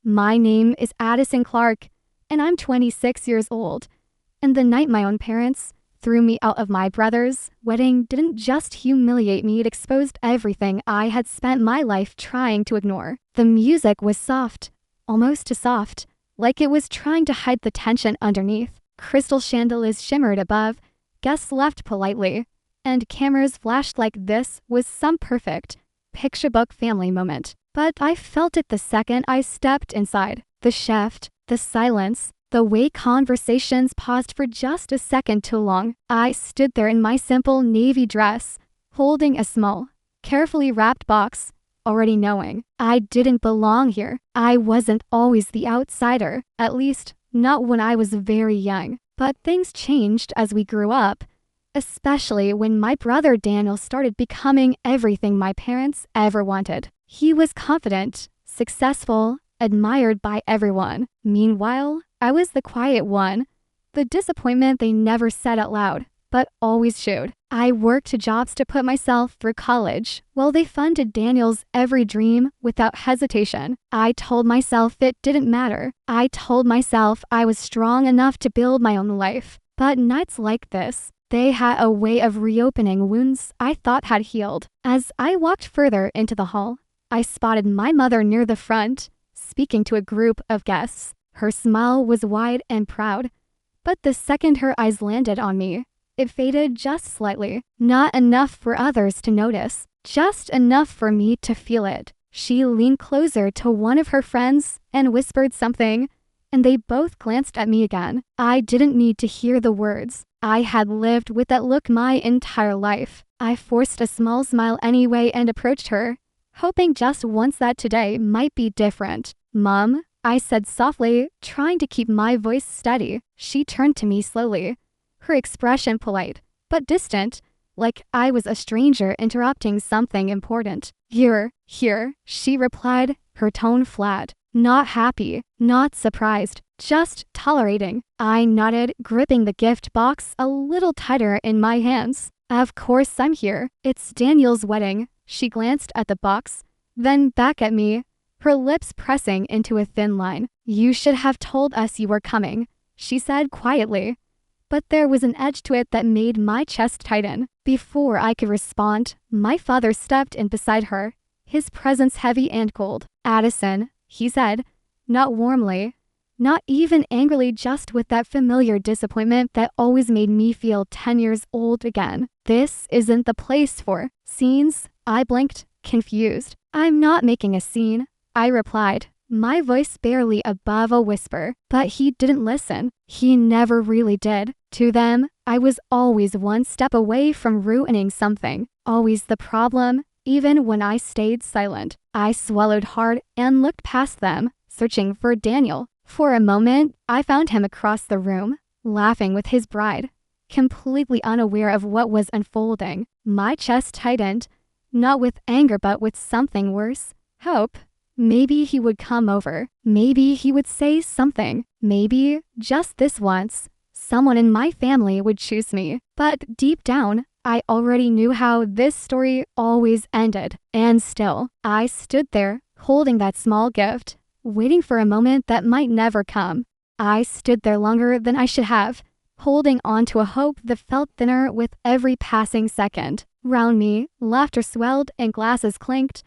My name is Addison Clarke, and I'm 26 years old. And the night my own parents threw me out of my brother's wedding didn't just humiliate me, it exposed everything I had spent my life trying to ignore. The music was soft, almost too soft, like it was trying to hide the tension underneath. Crystal chandeliers shimmered above, guests left politely, and cameras flashed like this was some perfect picture book family moment. But I felt it the second I stepped inside. The shift, the silence, the way conversations paused for just a second too long. I stood there in my simple navy dress, holding a small, carefully wrapped box, already knowing I didn't belong here. I wasn't always the outsider, at least not when I was very young. But things changed as we grew up, especially when my brother Daniel started becoming everything my parents ever wanted. He was confident, successful, admired by everyone. Meanwhile, I was the quiet one, the disappointment they never said out loud, but always showed. I worked jobs to put myself through college, while they funded Daniel's every dream without hesitation. I told myself it didn't matter. I told myself I was strong enough to build my own life. But nights like this, they had a way of reopening wounds I thought had healed. As I walked further into the hall, I spotted my mother near the front, speaking to a group of guests. Her smile was wide and proud, but the second her eyes landed on me, it faded just slightly. Not enough for others to notice, just enough for me to feel it. She leaned closer to one of her friends and whispered something, and they both glanced at me again. I didn't need to hear the words. I had lived with that look my entire life. I forced a small smile anyway and approached her, hoping just once that today might be different. "Mom," I said softly, trying to keep my voice steady. She turned to me slowly, her expression polite, but distant, like I was a stranger interrupting something important. "You're here," she replied, her tone flat. Not happy, not surprised, just tolerating. I nodded, gripping the gift box a little tighter in my hands. "Of course I'm here. It's Daniel's wedding." She glanced at the box, then back at me, her lips pressing into a thin line. "You should have told us you were coming," she said quietly. But there was an edge to it that made my chest tighten. Before I could respond, my father stepped in beside her, his presence heavy and cold. "Addison," he said, not warmly, not even angrily, just with that familiar disappointment that always made me feel 10 years old again. "This isn't the place for scenes." I blinked, confused. "I'm not making a scene," I replied, my voice barely above a whisper. But he didn't listen. He never really did. To them, I was always one step away from ruining something, always the problem, even when I stayed silent. I swallowed hard and looked past them, searching for Daniel. For a moment, I found him across the room, laughing with his bride, completely unaware of what was unfolding. My chest tightened, not with anger but with something worse. Hope. Maybe he would come over. Maybe he would say something. Maybe, just this once, someone in my family would choose me. But deep down, I already knew how this story always ended. And still, I stood there, holding that small gift, waiting for a moment that might never come. I stood there longer than I should have, holding on to a hope that felt thinner with every passing second. Round me, laughter swelled and glasses clinked,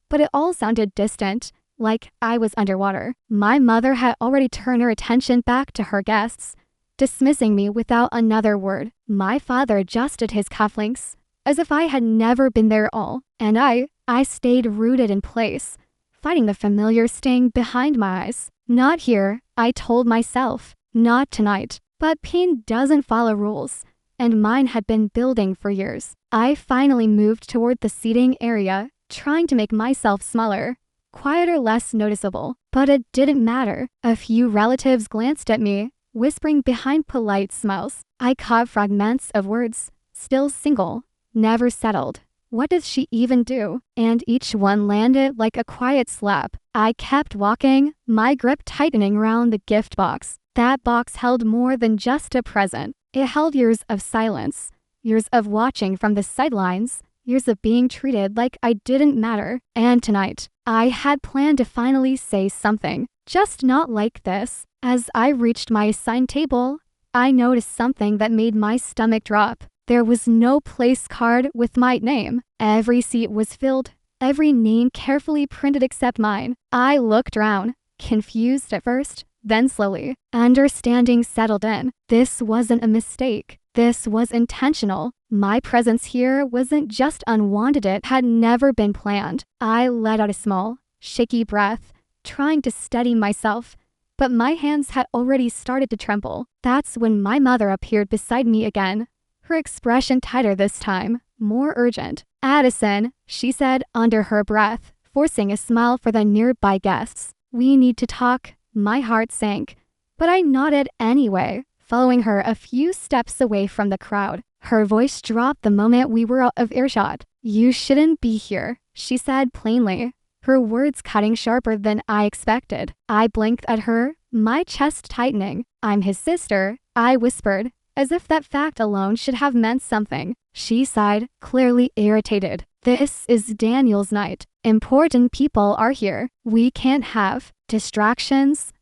but it all sounded distant, like I was underwater. My mother had already turned her attention back to her guests, dismissing me without another word. My father adjusted his cufflinks, as if I had never been there at all, and I stayed rooted in place, fighting the familiar sting behind my eyes. "Not here," I told myself. "Not tonight." But pain doesn't follow rules, and mine had been building for years. I finally moved toward the seating area, trying to make myself smaller, quieter, less noticeable. But it didn't matter. A few relatives glanced at me, whispering behind polite smiles. I caught fragments of words, "still single, never settled. What does she even do?" And each one landed like a quiet slap. I kept walking, my grip tightening around the gift box. That box held more than just a present. It held years of silence, years of watching from the sidelines, years of being treated like I didn't matter. And tonight, I had planned to finally say something, Just not like this. As I reached my assigned table, I noticed something that made my stomach drop. There was no place card with my name. Every seat was filled, every name carefully printed except mine. I looked around, confused at first, then slowly. Understanding settled in. This wasn't a mistake. This was intentional. My presence here wasn't just unwanted, it had never been planned. I let out a small, shaky breath, trying to steady myself, but my hands had already started to tremble. That's when my mother appeared beside me again, her expression tighter this time, more urgent. "Addison," she said under her breath, forcing a smile for the nearby guests. "We need to talk." My heart sank, but I nodded anyway, following her a few steps away from the crowd. Her voice dropped the moment we were out of earshot. "You shouldn't be here," she said plainly, her words cutting sharper than I expected. I blinked at her, my chest tightening. "I'm his sister," I whispered, as if that fact alone should have meant something. She sighed, clearly irritated. "This is Daniel's night. Important people are here. We can't have distractions."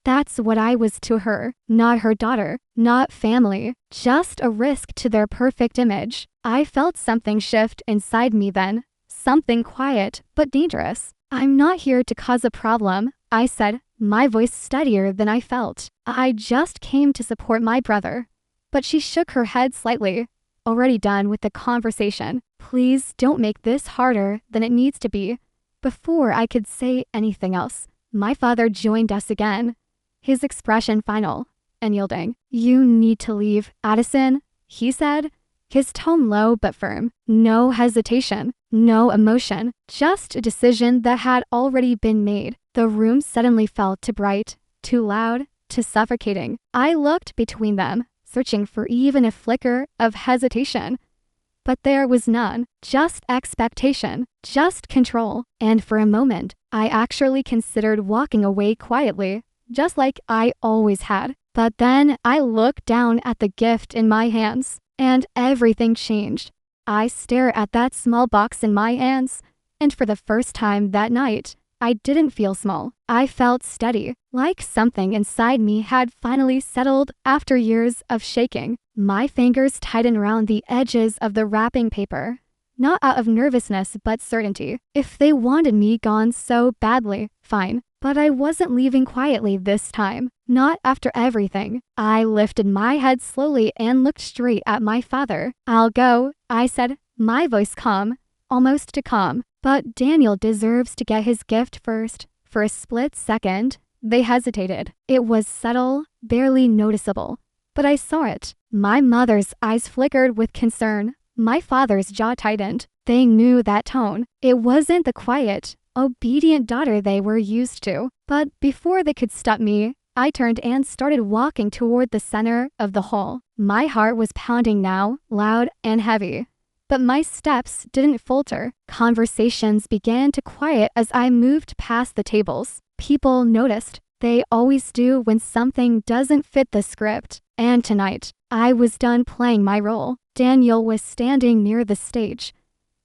That's what I was to her, not her daughter, not family, just a risk to their perfect image. I felt something shift inside me then, something quiet but dangerous. "I'm not here to cause a problem," I said, my voice steadier than I felt. "I just came to support my brother." But she shook her head slightly, already done with the conversation. "Please don't make this harder than it needs to be." Before I could say anything else, my father joined us again, his expression final and yielding. "You need to leave, Addison," he said, his tone low but firm. No hesitation, no emotion, just a decision that had already been made. The room suddenly felt too bright, too loud, too suffocating. I looked between them, searching for even a flicker of hesitation. But there was none, just expectation, just control. And for a moment, I actually considered walking away quietly, just like I always had. But then I looked down at the gift in my hands, and everything changed. I stared at that small box in my hands, and for the first time that night, I didn't feel small. I felt steady, like something inside me had finally settled after years of shaking. My fingers tightened around the edges of the wrapping paper, not out of nervousness but certainty. If they wanted me gone so badly, fine. But I wasn't leaving quietly this time, not after everything. I lifted my head slowly and looked straight at my father. "I'll go," I said, my voice calm, almost too calm. "But Daniel deserves to get his gift first." For a split second, they hesitated. It was subtle, barely noticeable, but I saw it. My mother's eyes flickered with concern. My father's jaw tightened. They knew that tone. It wasn't the quiet, obedient daughter they were used to. But before they could stop me, I turned and started walking toward the center of the hall. My heart was pounding now, loud and heavy. But my steps didn't falter. Conversations began to quiet as I moved past the tables. People noticed. They always do when something doesn't fit the script. And tonight, I was done playing my role. Daniel was standing near the stage,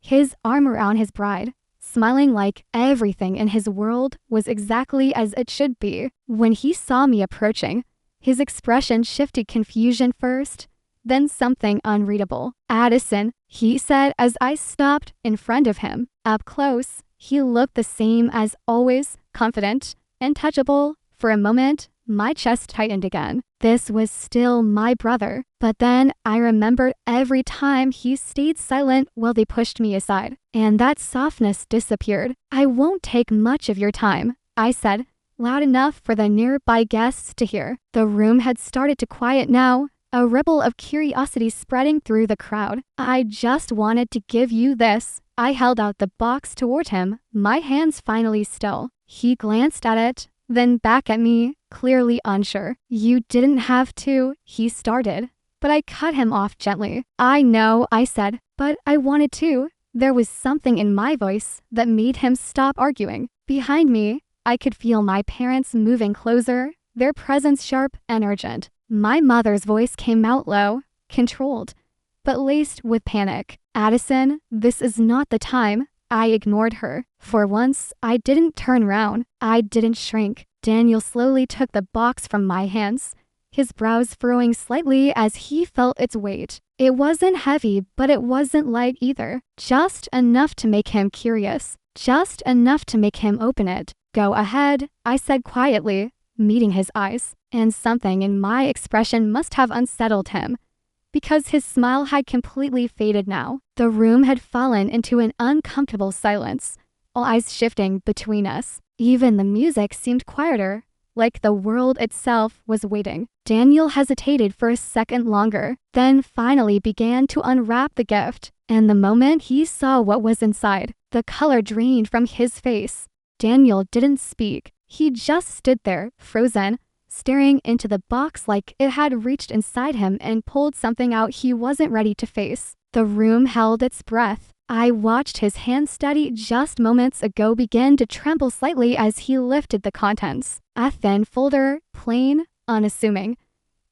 his arm around his bride, smiling like everything in his world was exactly as it should be. When he saw me approaching, his expression shifted, confusion first, then something unreadable. "Addison," he said as I stopped in front of him. Up close, he looked the same as always, confident, untouchable. For a moment, my chest tightened again. This was still my brother. But then I remembered every time he stayed silent while they pushed me aside, and that softness disappeared. "I won't take much of your time," I said, loud enough for the nearby guests to hear. The room had started to quiet now, a ripple of curiosity spreading through the crowd. "I just wanted to give you this." I held out the box toward him, my hands finally still. He glanced at it, then back at me, clearly unsure. "You didn't have to," he started, but I cut him off gently. "I know," I said, "but I wanted to." There was something in my voice that made him stop arguing. Behind me, I could feel my parents moving closer, their presence sharp and urgent. My mother's voice came out low, controlled, but laced with panic. "Addison, this is not the time. I ignored her. For once, I didn't turn around. I didn't shrink. Daniel slowly took the box from my hands, his brows furrowing slightly as he felt its weight. It wasn't heavy, but it wasn't light either. Just enough to make him curious. Just enough to make him open it. "Go ahead," I said quietly, meeting his eyes, and something in my expression must have unsettled him, because his smile had completely faded now. The room had fallen into an uncomfortable silence, all eyes shifting between us. Even the music seemed quieter, like the world itself was waiting. Daniel hesitated for a second longer, then finally began to unwrap the gift. And the moment he saw what was inside, the color drained from his face. Daniel didn't speak. He just stood there, frozen, staring into the box like it had reached inside him and pulled something out he wasn't ready to face. The room held its breath. I watched his hand steady just moments ago begin to tremble slightly as he lifted the contents. A thin folder, plain, unassuming,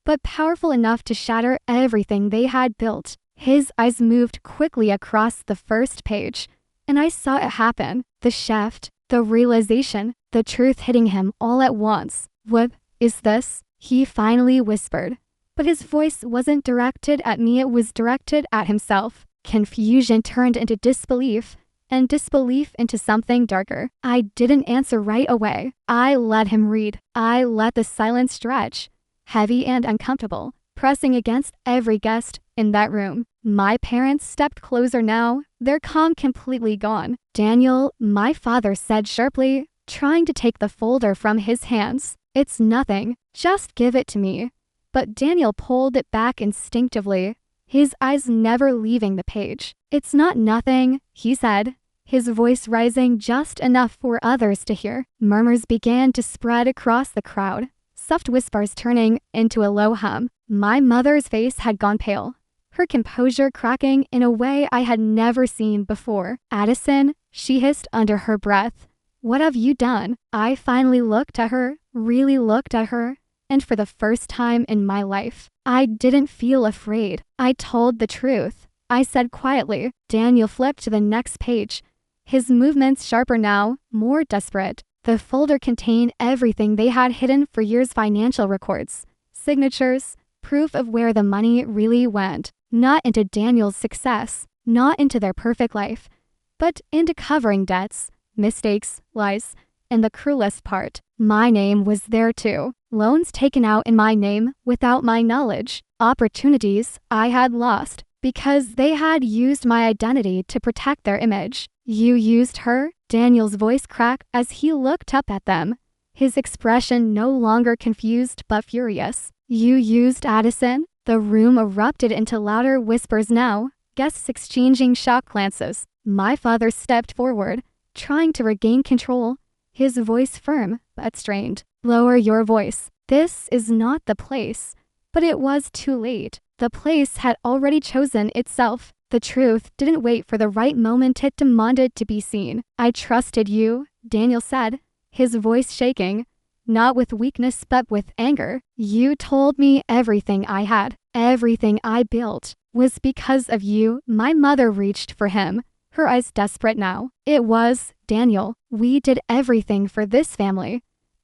but powerful enough to shatter everything they had built. His eyes moved quickly across the first page, and I saw it happen. The shift, the realization, the truth hitting him all at once. "What is this?" he finally whispered. But his voice wasn't directed at me, it was directed at himself. Confusion turned into disbelief, and disbelief into something darker. I didn't answer right away. I let him read. I let the silence stretch, heavy and uncomfortable, pressing against every guest in that room. My parents stepped closer now, their calm completely gone. "Daniel," my father said sharply, trying to take the folder from his hands. "It's nothing. Just give it to me." But Daniel pulled it back instinctively, his eyes never leaving the page. "It's not nothing," he said, his voice rising just enough for others to hear. Murmurs began to spread across the crowd, soft whispers turning into a low hum. My mother's face had gone pale, her composure cracking in a way I had never seen before. "Addison," she hissed under her breath, "what have you done?" I finally looked at her, really looked at her, and for the first time in my life, I didn't feel afraid. I told the truth. I said quietly. Daniel flipped to the next page, his movements sharper now, more desperate. The folder contained everything they had hidden for years: financial records, signatures, proof of where the money really went. Not into Daniel's success, not into their perfect life, but into covering debts, mistakes, lies, and the cruelest part, my name was there too. Loans taken out in my name without my knowledge. Opportunities I had lost because they had used my identity to protect their image. "You used her?" Daniel's voice cracked as he looked up at them, his expression no longer confused but furious. "You used Addison?" The room erupted into louder whispers now, guests exchanging shocked glances. My father stepped forward, trying to regain control, his voice firm but strained. "Lower your voice. This is not the place." But it was too late. The place had already chosen itself. The truth didn't wait for the right moment, it demanded to be seen. "I trusted you," Daniel said, his voice shaking, not with weakness but with anger. "You told me everything I had, everything I built, was because of you." My mother reached for him, her eyes desperate now. "It was, Daniel. We did everything for this family."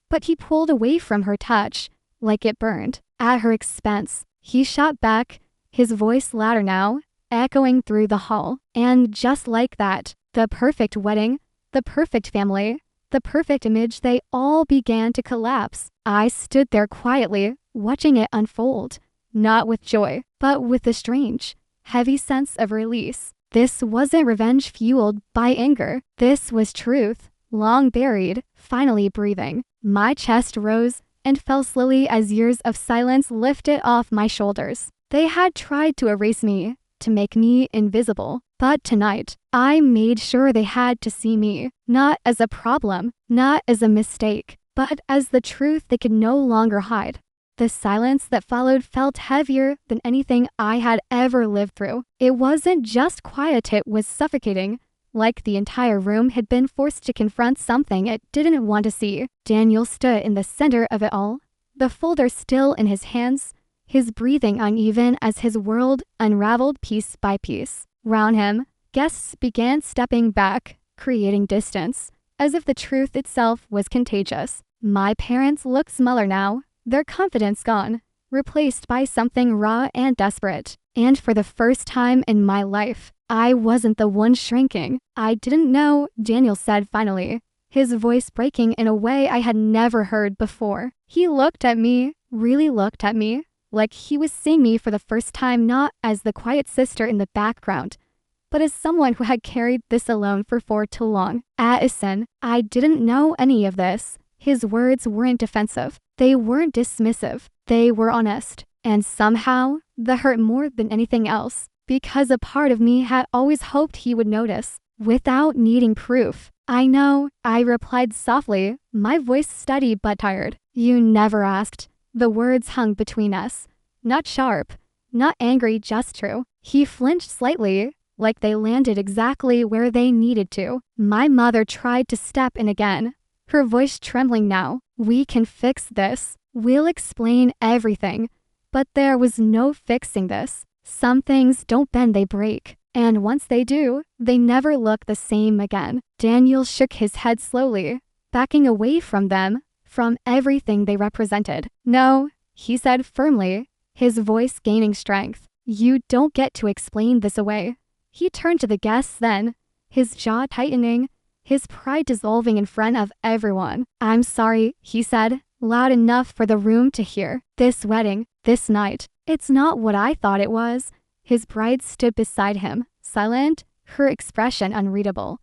But he pulled away from her touch, like it burned. "At her expense," he shot back, his voice louder now, echoing through the hall. And just like that, the perfect wedding, the perfect family, the perfect image, they all began to collapse. I stood there quietly, watching it unfold, not with joy, but with a strange, heavy sense of release. This wasn't revenge fueled by anger. This was truth, long buried, finally breathing. My chest rose and fell slowly as years of silence lifted off my shoulders. They had tried to erase me, to make me invisible. But tonight, I made sure they had to see me, not as a problem, not as a mistake, but as the truth they could no longer hide. The silence that followed felt heavier than anything I had ever lived through. It wasn't just quiet, it was suffocating, like the entire room had been forced to confront something it didn't want to see. Daniel stood in the center of it all, the folder still in his hands, his breathing uneven as his world unraveled piece by piece. Round him, guests began stepping back, creating distance, as if the truth itself was contagious. My parents look smaller now, their confidence gone, replaced by something raw and desperate. And for the first time in my life, I wasn't the one shrinking. I didn't know, Daniel said finally, his voice breaking in a way I had never heard before. He looked at me, really looked at me, like he was seeing me for the first time, not as the quiet sister in the background, but as someone who had carried this alone for far too long. Addison, I didn't know any of this. His words weren't defensive. They weren't dismissive. They were honest. And somehow, that hurt more than anything else, because a part of me had always hoped he would notice, without needing proof. I know, I replied softly, my voice steady but tired. You never asked. The words hung between us. Not sharp, not angry, just true. He flinched slightly, like they landed exactly where they needed to. My mother tried to step in again, her voice trembling now. We can fix this. We'll explain everything. But there was no fixing this. Some things don't bend, they break. And once they do, they never look the same again. Daniel shook his head slowly, backing away from them, from everything they represented. No, he said firmly, his voice gaining strength. You don't get to explain this away. He turned to the guests then, his jaw tightening, his pride dissolving in front of everyone. I'm sorry, he said, loud enough for the room to hear. This wedding, this night, it's not what I thought it was. His bride stood beside him, silent, her expression unreadable.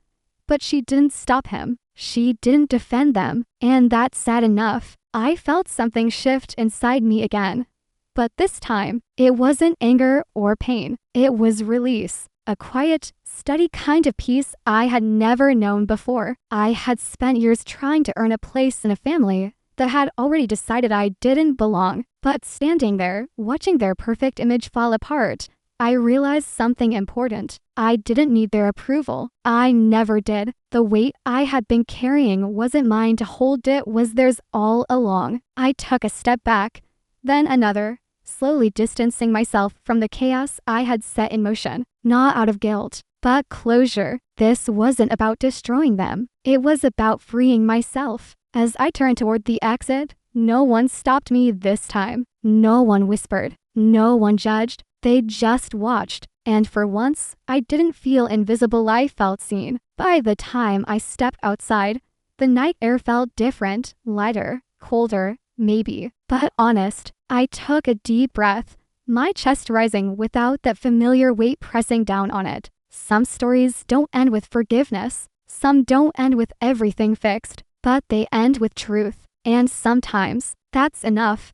But she didn't stop him. She didn't defend them. And that's sad enough. I felt something shift inside me again. But this time, it wasn't anger or pain. It was release. A quiet, steady kind of peace I had never known before. I had spent years trying to earn a place in a family that had already decided I didn't belong. But standing there, watching their perfect image fall apart, I realized something important. I didn't need their approval. I never did. The weight I had been carrying wasn't mine to hold, it was theirs all along. I took a step back, then another, slowly distancing myself from the chaos I had set in motion. Not out of guilt, but closure. This wasn't about destroying them. It was about freeing myself. As I turned toward the exit, no one stopped me this time. No one whispered. No one judged. They just watched. And for once, I didn't feel invisible, I felt seen. By the time I stepped outside, the night air felt different, lighter, colder, maybe, but honest. I took a deep breath, my chest rising without that familiar weight pressing down on it. Some stories don't end with forgiveness. Some don't end with everything fixed, but they end with truth. And sometimes, that's enough.